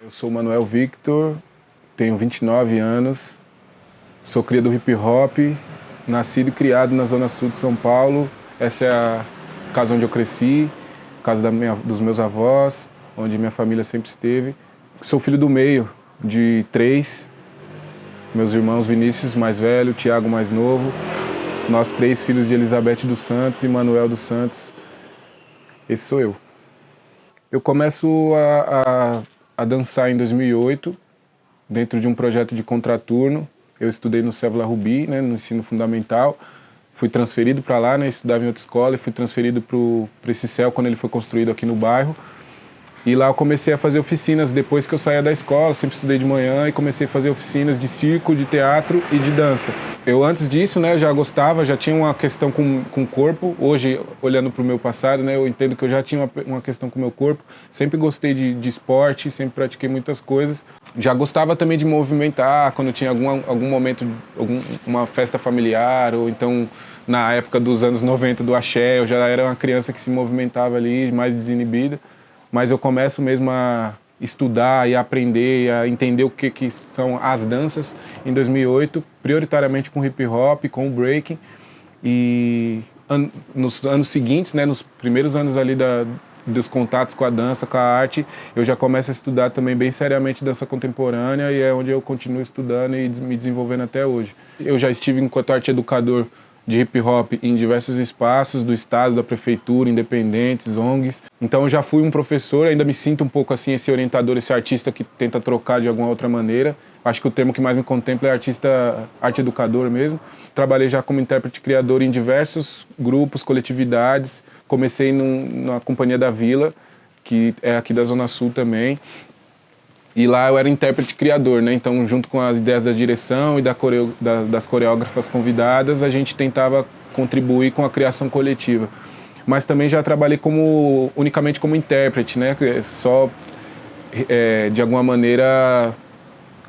Eu sou o Manuel Victor, tenho 29 anos, sou cria do hip hop, nascido e criado na Zona Sul de São Paulo. Essa é a casa onde eu cresci, casa dos meus avós, onde minha família sempre esteve. Sou filho do meio, de 3, meus irmãos Vinícius, mais velho, Tiago, mais novo. Nós 3 filhos de Elizabeth dos Santos e Manuel dos Santos. Esse sou eu. Eu começo a dançar em 2008, dentro de um projeto de contraturno. Eu estudei no Cévula Rubi, né, no ensino fundamental. Fui transferido para lá, né, estudava em outra escola, e fui transferido para esse CEL quando ele foi construído aqui no bairro. E lá eu comecei a fazer oficinas depois que eu saía da escola, sempre estudei de manhã e comecei a fazer oficinas de circo, de teatro e de dança. Eu antes disso, né, já gostava, já tinha uma questão com o corpo. Hoje, olhando para o meu passado, né, eu entendo que eu já tinha uma questão com o meu corpo. Sempre gostei de esporte, sempre pratiquei muitas coisas. Já gostava também de movimentar, quando tinha algum momento, uma festa familiar, ou então na época dos anos 90 do axé, eu já era uma criança que se movimentava ali, mais desinibida. Mas eu começo mesmo a estudar e a aprender, a entender o que são as danças em 2008, prioritariamente com hip hop, com o breaking. E nos anos seguintes, né, nos primeiros anos ali dos contatos com a dança, com a arte, eu já começo a estudar também bem seriamente dança contemporânea, e é onde eu continuo estudando e me desenvolvendo até hoje. Eu já estive enquanto arte educador de hip hop em diversos espaços do estado, da prefeitura, independentes, ONGs. Então eu já fui um professor, ainda me sinto um pouco assim, esse orientador, esse artista que tenta trocar de alguma outra maneira. Acho que o termo que mais me contempla é arte educador mesmo. Trabalhei já como intérprete criador em diversos grupos, coletividades. Comecei na Companhia da Vila, que é aqui da Zona Sul também. E lá eu era intérprete criador, né? Então, junto com as ideias da direção e das coreógrafas convidadas, a gente tentava contribuir com a criação coletiva. Mas também já trabalhei unicamente como intérprete, né? Só, de alguma maneira,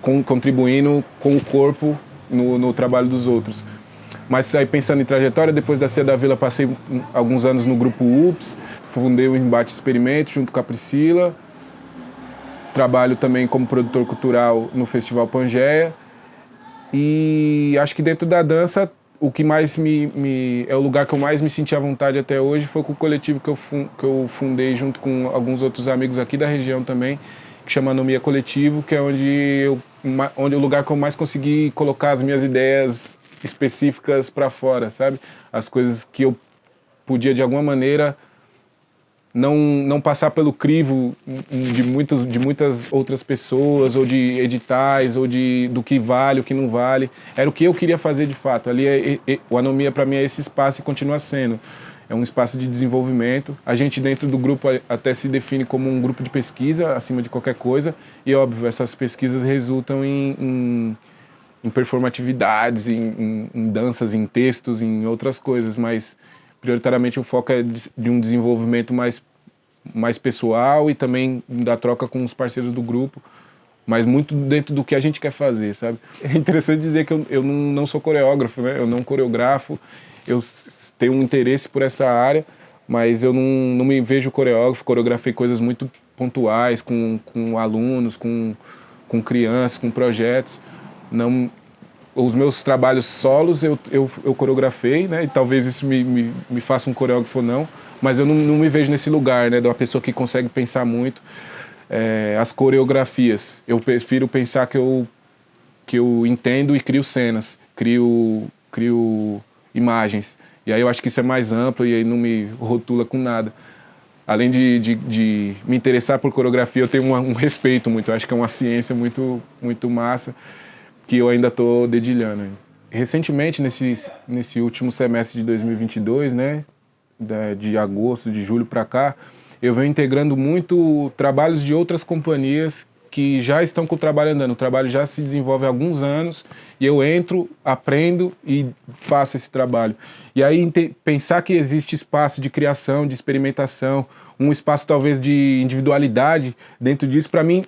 contribuindo com o corpo no trabalho dos outros. Mas aí, pensando em trajetória, depois da Cia da Vila, passei alguns anos no grupo UPS, fundei o Embate Experimento junto com a Priscila. Trabalho também como produtor cultural no Festival Pangeia. E acho que dentro da dança, o que mais é o lugar que eu mais me senti à vontade até hoje foi com o coletivo que eu fundei junto com alguns outros amigos aqui da região também, que chama Anomia Coletivo, que é onde o lugar que eu mais consegui colocar as minhas ideias específicas para fora, sabe? As coisas que eu podia, de alguma maneira, não passar pelo crivo de muitas outras pessoas, ou de editais, ou do que vale, o que não vale. Era o que eu queria fazer de fato. Ali, o Anomia, para mim, é esse espaço e continua sendo. É um espaço de desenvolvimento. A gente, dentro do grupo, até se define como um grupo de pesquisa, acima de qualquer coisa. E, óbvio, essas pesquisas resultam em performatividades, em danças, em textos, em outras coisas, mas prioritariamente o foco é de um desenvolvimento mais pessoal e também da troca com os parceiros do grupo, mas muito dentro do que a gente quer fazer, sabe? É interessante dizer que eu não sou coreógrafo, né? Eu não coreografo, eu tenho um interesse por essa área, mas eu não me vejo coreógrafo. Coreografei coisas muito pontuais, com alunos, com crianças, com projetos. Não, os meus trabalhos solos eu coreografei, né? E talvez isso me faça um coreógrafo ou não, mas eu não me vejo nesse lugar, né? De uma pessoa que consegue pensar muito as coreografias. Eu prefiro pensar que eu entendo e crio cenas, crio imagens. E aí eu acho que isso é mais amplo e aí não me rotula com nada. Além de me interessar por coreografia, eu tenho um respeito muito. Eu acho que é uma ciência muito, muito massa, que eu ainda estou dedilhando. Recentemente, nesse último semestre de 2022, né, de agosto, de julho para cá, eu venho integrando muito trabalhos de outras companhias que já estão com o trabalho andando. O trabalho já se desenvolve há alguns anos e eu entro, aprendo e faço esse trabalho. E aí pensar que existe espaço de criação, de experimentação, um espaço talvez de individualidade dentro disso, para mim,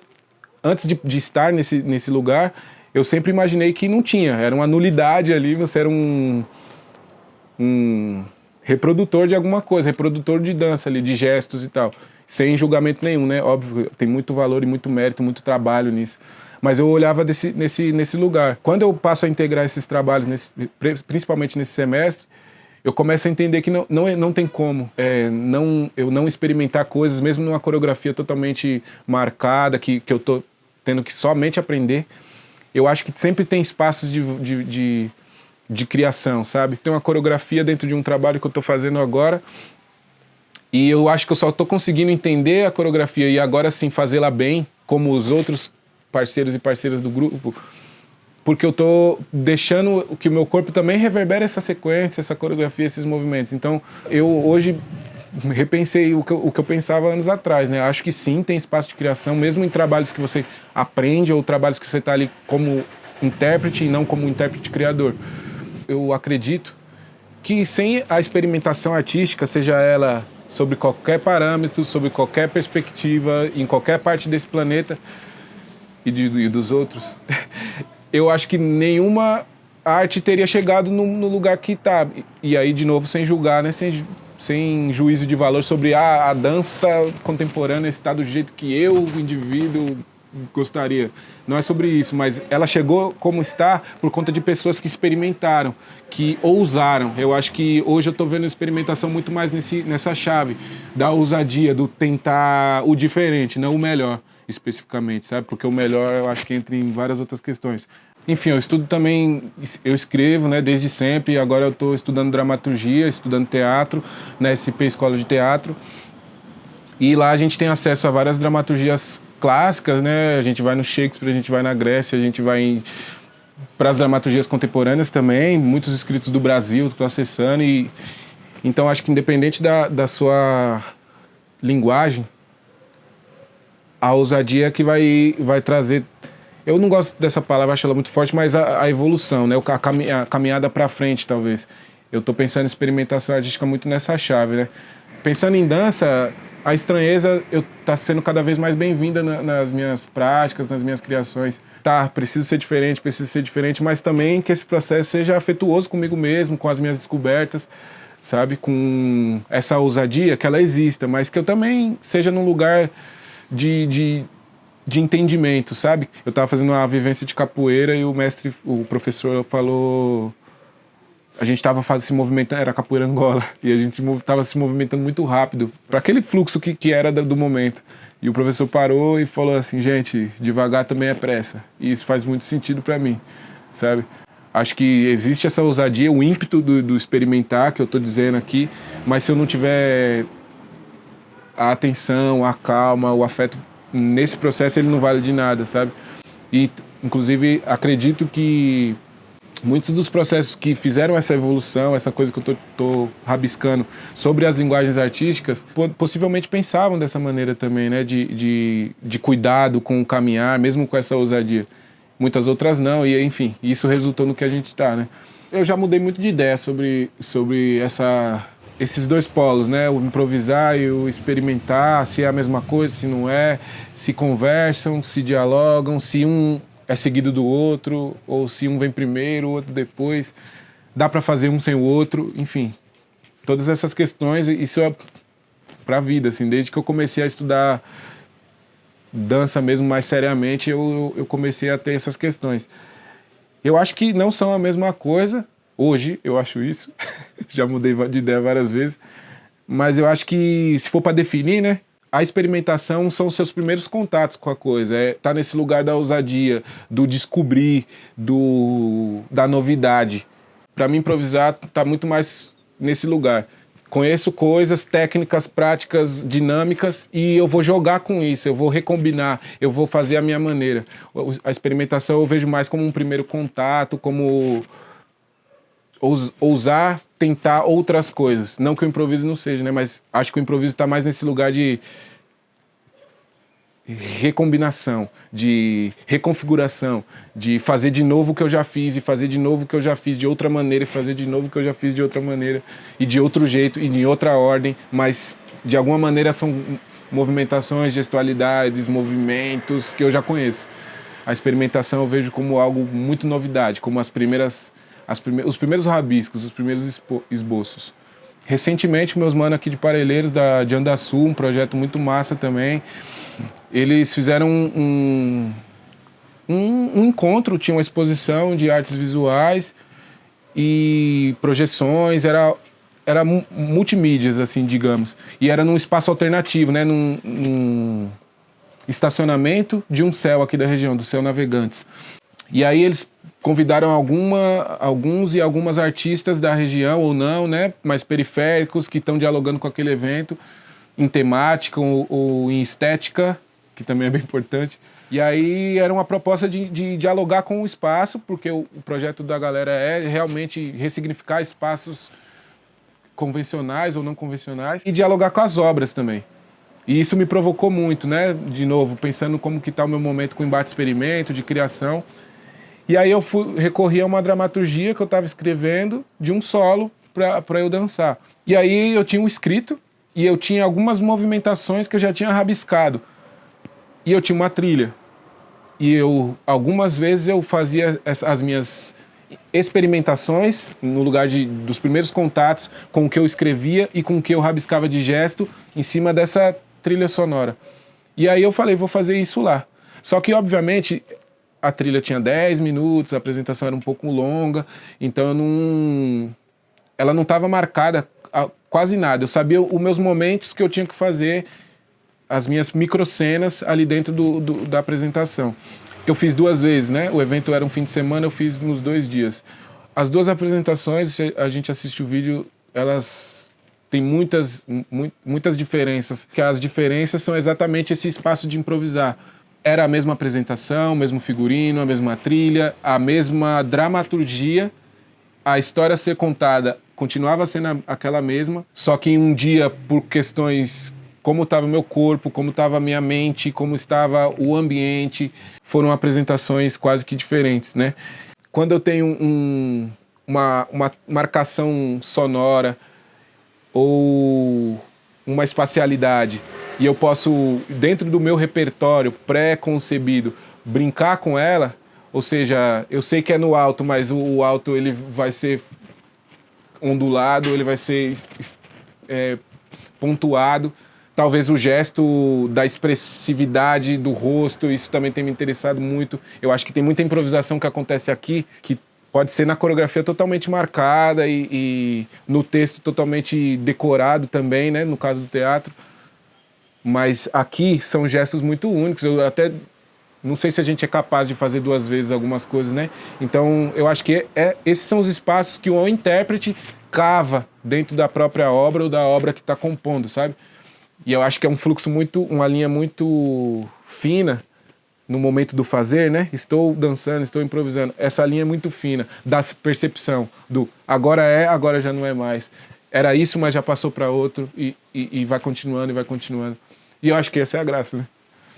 antes de estar nesse lugar, eu sempre imaginei que não tinha, era uma nulidade ali, você era um reprodutor de alguma coisa, reprodutor de dança ali, de gestos e tal. sem julgamento nenhum, né? Óbvio, tem muito valor e muito mérito, muito trabalho nisso. Mas eu olhava nesse lugar. Quando eu passo a integrar esses trabalhos, principalmente nesse semestre, eu começo a entender que não tem como eu não experimentar coisas, mesmo numa coreografia totalmente marcada, que eu tô tendo que somente aprender. Eu acho que sempre tem espaços de criação, sabe? Tem uma coreografia dentro de um trabalho que eu tô fazendo agora, e eu acho que eu só tô conseguindo entender a coreografia e agora sim fazê-la bem, como os outros parceiros e parceiras do grupo, porque eu tô deixando que o meu corpo também reverbere essa sequência, essa coreografia, esses movimentos. Então, eu hoje repensei o que eu pensava anos atrás, né? Acho que sim, tem espaço de criação, mesmo em trabalhos que você aprende ou trabalhos que você está ali como intérprete e não como intérprete criador. Eu acredito que sem a experimentação artística, seja ela sobre qualquer parâmetro, sobre qualquer perspectiva, em qualquer parte desse planeta e dos outros, eu acho que nenhuma arte teria chegado no lugar que está. E aí, de novo, sem julgar, né? Sem juízo de valor sobre a dança contemporânea está do jeito que eu, o indivíduo, gostaria. Não é sobre isso, mas ela chegou como está por conta de pessoas que experimentaram, que ousaram. Eu acho que hoje eu estou vendo experimentação muito mais nessa chave da ousadia, do tentar o diferente, não o melhor especificamente, sabe? Porque o melhor eu acho que entra em várias outras questões. Enfim, eu estudo também, eu escrevo, né, desde sempre. Agora eu estou estudando dramaturgia, estudando teatro, na SP Escola de Teatro. E lá a gente tem acesso a várias dramaturgias clássicas, né? A gente vai no Shakespeare, a gente vai na Grécia, a gente vai para as dramaturgias contemporâneas também, muitos escritos do Brasil, estou acessando. E então acho que independente da sua linguagem, a ousadia que vai trazer. Eu não gosto dessa palavra, acho ela muito forte, mas a evolução, né? A caminhada para frente, talvez. Eu estou pensando em experimentação artística muito nessa chave, né? Pensando em dança, a estranheza tá sendo cada vez mais bem-vinda nas minhas práticas, nas minhas criações. Tá, preciso ser diferente, mas também que esse processo seja afetuoso comigo mesmo, com as minhas descobertas, sabe? Com essa ousadia, que ela exista, mas que eu também seja num lugar de entendimento, sabe? Eu tava fazendo uma vivência de capoeira e o professor falou... A gente tava se movimentando, era capoeira Angola, e a gente tava se movimentando muito rápido, para aquele fluxo que era do momento. E o professor parou e falou assim, gente, devagar também é pressa. E isso faz muito sentido para mim, sabe? Acho que existe essa ousadia, o ímpeto do experimentar, que eu tô dizendo aqui, mas se eu não tiver a atenção, a calma, o afeto nesse processo, ele não vale de nada, sabe? E, inclusive, acredito que muitos dos processos que fizeram essa evolução, essa coisa que eu tô rabiscando sobre as linguagens artísticas, possivelmente pensavam dessa maneira também, né? De cuidado com o caminhar, mesmo com essa ousadia. Muitas outras não, e enfim, isso resultou no que a gente tá, né? Eu já mudei muito de ideia sobre esses dois polos, né? O improvisar e o experimentar, se é a mesma coisa, se não é, se conversam, se dialogam, se um é seguido do outro, ou se um vem primeiro, o outro depois. Dá para fazer um sem o outro, enfim. Todas essas questões, isso é pra vida, assim. Desde que eu comecei a estudar dança mesmo mais seriamente, eu comecei a ter essas questões. Eu acho que não são a mesma coisa. Hoje eu acho isso, já mudei de ideia várias vezes, mas eu acho que se for para definir, né, a experimentação são os seus primeiros contatos com a coisa, tá nesse lugar da ousadia, do descobrir, da novidade. Para mim improvisar tá muito mais nesse lugar. Conheço coisas, técnicas, práticas, dinâmicas e eu vou jogar com isso, eu vou recombinar, eu vou fazer a minha maneira. A experimentação eu vejo mais como um primeiro contato, como ousar tentar outras coisas. Não que o improviso não seja, né? Mas acho que o improviso está mais nesse lugar de recombinação, de reconfiguração, de fazer de novo o que eu já fiz e fazer de novo o que eu já fiz de outra maneira e fazer de novo o que eu já fiz de outra maneira e de outro jeito e em outra ordem, mas de alguma maneira são movimentações, gestualidades, movimentos que eu já conheço. A experimentação eu vejo como algo muito novidade, como os primeiros rabiscos, os primeiros esboços. Recentemente, meus manos aqui de Parelheiros, de Andaçu, um projeto muito massa também, eles fizeram um encontro, tinha uma exposição de artes visuais e projeções, era multimídias, assim, digamos. E era num espaço alternativo, né? Num estacionamento de um céu aqui da região, do Céu Navegantes. E aí eles convidaram alguns e algumas artistas da região, ou não, né? Mais periféricos, que estão dialogando com aquele evento, em temática ou em estética, que também é bem importante. E aí era uma proposta de dialogar com o espaço, porque o projeto da galera é realmente ressignificar espaços convencionais ou não convencionais e dialogar com as obras também. E isso me provocou muito, né? De novo, pensando como que está o meu momento com embate experimento, de criação. E aí eu recorri a uma dramaturgia que eu estava escrevendo de um solo para eu dançar. E aí eu tinha um escrito e eu tinha algumas movimentações que eu já tinha rabiscado. E eu tinha uma trilha. E algumas vezes eu fazia as minhas experimentações no lugar dos primeiros contatos com o que eu escrevia e com o que eu rabiscava de gesto em cima dessa trilha sonora. E aí eu falei, vou fazer isso lá. Só que, obviamente, a trilha tinha 10 minutos, a apresentação era um pouco longa, então ela não estava marcada quase nada. Eu sabia os meus momentos que eu tinha que fazer, as minhas microcenas ali dentro da apresentação. Eu fiz 2 vezes, né? O evento era um fim de semana, eu fiz nos 2 dias. As 2 apresentações, se a gente assiste o vídeo, elas têm muitas diferenças. Que as diferenças são exatamente esse espaço de improvisar. Era a mesma apresentação, o mesmo figurino, a mesma trilha, a mesma dramaturgia. A história a ser contada continuava sendo aquela mesma, só que em um dia, por questões como estava o meu corpo, como estava a minha mente, como estava o ambiente, foram apresentações quase que diferentes, né? Quando eu tenho uma marcação sonora ou uma espacialidade e eu posso, dentro do meu repertório pré-concebido, brincar com ela, ou seja, eu sei que é no alto, mas o alto ele vai ser ondulado, ele vai ser pontuado. Talvez o gesto da expressividade do rosto, isso também tem me interessado muito. Eu acho que tem muita improvisação que acontece aqui, que pode ser na coreografia totalmente marcada e no texto totalmente decorado também, né? No caso do teatro. Mas aqui são gestos muito únicos. Eu até não sei se a gente é capaz de fazer 2 vezes algumas coisas, né? Então eu acho que esses são os espaços que o intérprete cava dentro da própria obra ou da obra que está compondo, sabe? E eu acho que é um fluxo uma linha muito fina no momento do fazer, né? Estou dançando, estou improvisando. Essa linha é muito fina da percepção do agora agora já não é mais. Era isso, mas já passou para outro e vai continuando e vai continuando. E eu acho que essa é a graça, né?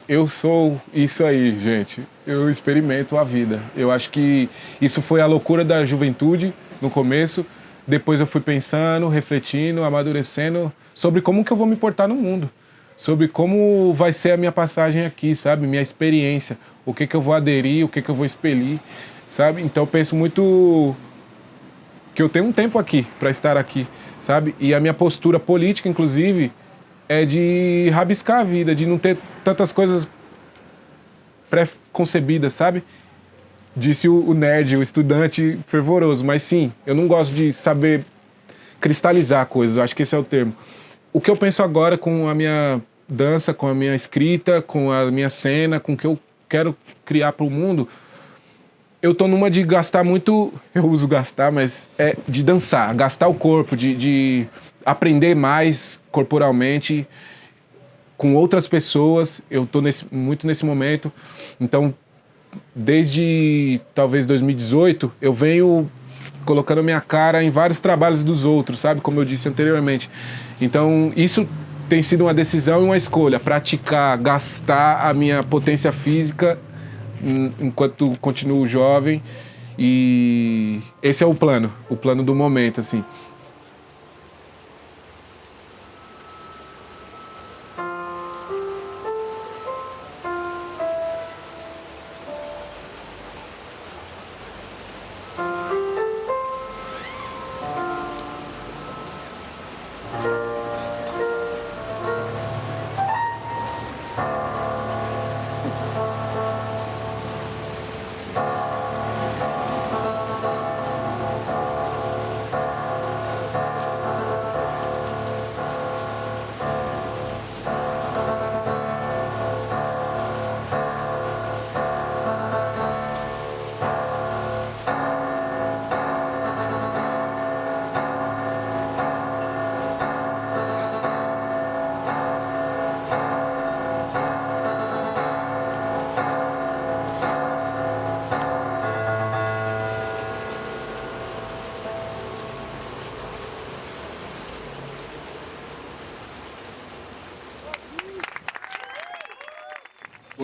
Eu sou isso aí, gente. Eu experimento a vida. Eu acho que isso foi a loucura da juventude no começo. Depois eu fui pensando, refletindo, amadurecendo sobre como que eu vou me portar no mundo, sobre como vai ser a minha passagem aqui, sabe? Minha experiência, o que eu vou aderir, o que eu vou expelir, sabe? Então eu penso muito que eu tenho um tempo aqui para estar aqui, sabe? E a minha postura política, inclusive, é de rabiscar a vida, de não ter tantas coisas pré-concebidas, sabe? Disse o nerd, o estudante fervoroso, mas sim, eu não gosto de saber cristalizar coisas, eu acho que esse é o termo. O que eu penso agora com a minha dança, com a minha escrita, com a minha cena, com o que eu quero criar para o mundo, eu tô numa de gastar muito, eu uso gastar, mas é de dançar, gastar o corpo, de aprender mais corporalmente com outras pessoas. Eu tô muito nesse momento, então desde talvez 2018 eu venho colocando minha cara em vários trabalhos dos outros, sabe? Como eu disse anteriormente. Então, isso tem sido uma decisão e uma escolha. Praticar, gastar a minha potência física enquanto continuo jovem. E esse é o plano do momento, assim.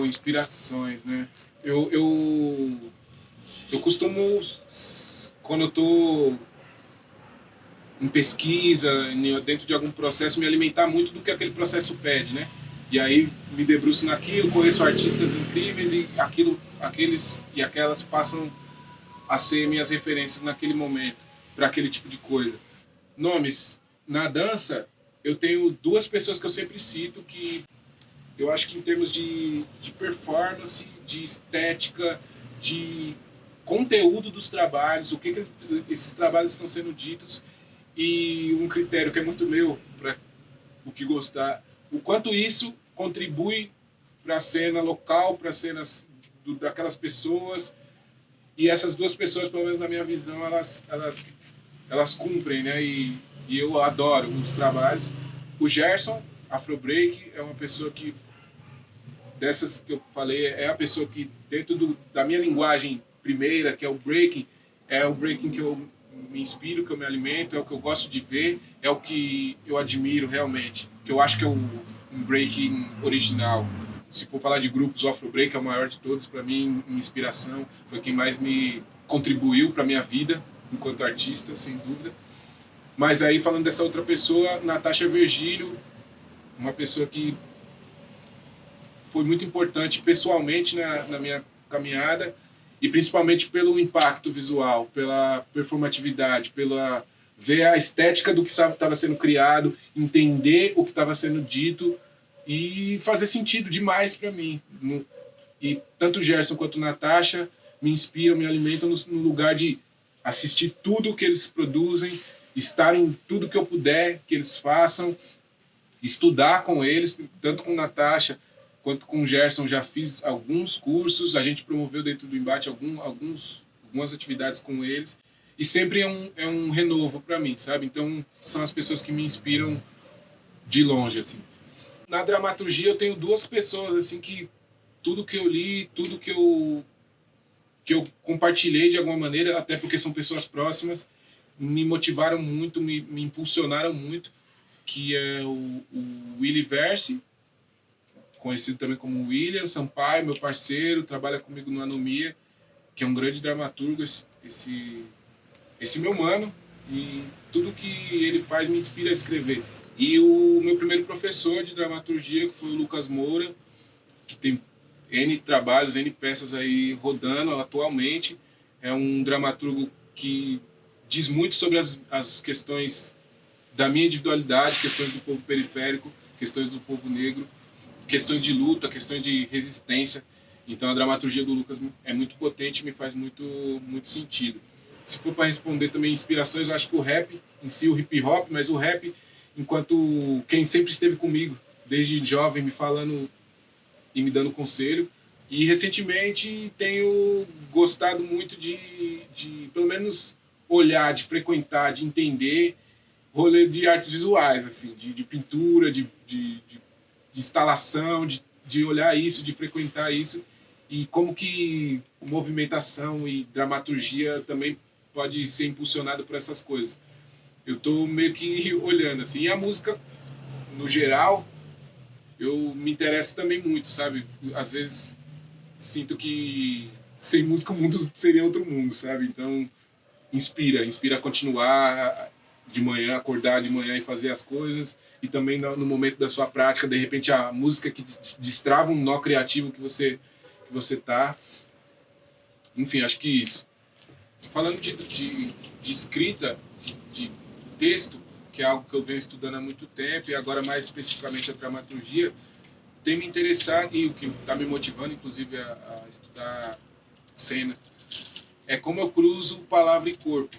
Bom, inspirações, né? Eu costumo, quando eu tô em pesquisa, dentro de algum processo, me alimentar muito do que aquele processo pede, né? E aí me debruço naquilo, conheço artistas incríveis e aqueles e aquelas passam a ser minhas referências naquele momento, para aquele tipo de coisa. Nomes, na dança, eu tenho duas pessoas que eu sempre cito que eu acho que em termos de performance, de estética, de conteúdo dos trabalhos, o que esses trabalhos estão sendo ditos, e um critério que é muito meu para o que gostar, o quanto isso contribui para a cena local, para as cenas daquelas pessoas. E essas duas pessoas, pelo menos na minha visão, elas cumprem, né? E eu adoro os trabalhos. O Gerson Afrobreak é uma pessoa que, dessas que eu falei, é a pessoa que, dentro da minha linguagem primeira, que é o breaking, é o breaking que eu me inspiro, que eu me alimento, é o que eu gosto de ver, é o que eu admiro realmente, que eu acho que é um breaking original. Se for falar de grupos, o Afrobreak é o maior de todos, para mim, inspiração, foi quem mais me contribuiu para minha vida enquanto artista, sem dúvida. Mas aí, falando dessa outra pessoa, Natasha Virgílio, uma pessoa que foi muito importante pessoalmente na minha caminhada, e principalmente pelo impacto visual, pela performatividade, pela ver a estética do que estava sendo criado, entender o que estava sendo dito e fazer sentido demais para mim. E tanto o Gerson quanto a Natasha me inspiram, me alimentam no lugar de assistir tudo o que eles produzem, estar em tudo que eu puder que eles façam, estudar com eles, tanto com a Natasha quanto com o Gerson. Já fiz alguns cursos, a gente promoveu dentro do embate algumas atividades com eles, e sempre é um renovo para mim, sabe? Então são as pessoas que me inspiram de longe, assim. Na dramaturgia eu tenho duas pessoas assim que tudo que eu li, tudo que eu compartilhei de alguma maneira, até porque são pessoas próximas, me motivaram muito, me impulsionaram muito, que é o Willy Versi, conhecido também como William Sampaio, meu parceiro, trabalha comigo no Anomia, que é um grande dramaturgo, esse meu mano, e tudo que ele faz me inspira a escrever. E o meu primeiro professor de dramaturgia, que foi o Lucas Moura, que tem N trabalhos, N peças aí rodando atualmente, é um dramaturgo que diz muito sobre as questões da minha individualidade, questões do povo periférico, questões do povo negro, questões de luta, questões de resistência. Então a dramaturgia do Lucas é muito potente e me faz muito, muito sentido. Se for para responder também inspirações, eu acho que o rap em si, o hip hop, mas o rap enquanto quem sempre esteve comigo desde jovem, me falando e me dando conselho. E recentemente tenho gostado muito de pelo menos olhar, de frequentar, de entender rolê de artes visuais, assim, de pintura, de instalação, de olhar isso, de frequentar isso, e como que movimentação e dramaturgia também pode ser impulsionado por essas coisas. Eu tô meio que olhando, assim. E a música, no geral, eu me interesso também muito, sabe? Às vezes sinto que sem música o mundo seria outro mundo, sabe? Então inspira a continuar de manhã, acordar de manhã e fazer as coisas, e também no momento da sua prática, de repente a música que destrava um nó criativo que você tá. Enfim, acho que isso. Falando de escrita, de texto, que é algo que eu venho estudando há muito tempo, e agora mais especificamente a dramaturgia, tem me interessado, e o que está me motivando, inclusive, a estudar cena, é como eu cruzo palavra e corpo.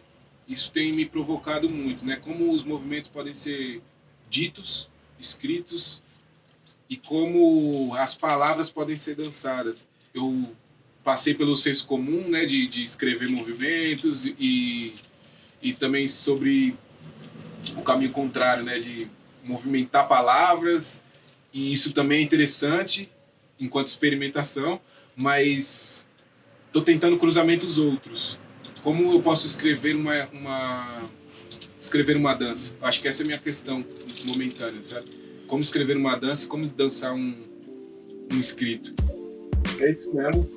Isso tem me provocado muito, né? Como os movimentos podem ser ditos, escritos, e como as palavras podem ser dançadas. Eu passei pelo senso comum, né, de escrever movimentos, e também sobre o caminho contrário, né, de movimentar palavras, e isso também é interessante enquanto experimentação, mas estou tentando cruzamentos outros. Como eu posso escrever escrever uma dança? Acho que essa é a minha questão momentânea, sabe? Como escrever uma dança, como dançar um escrito. É isso mesmo.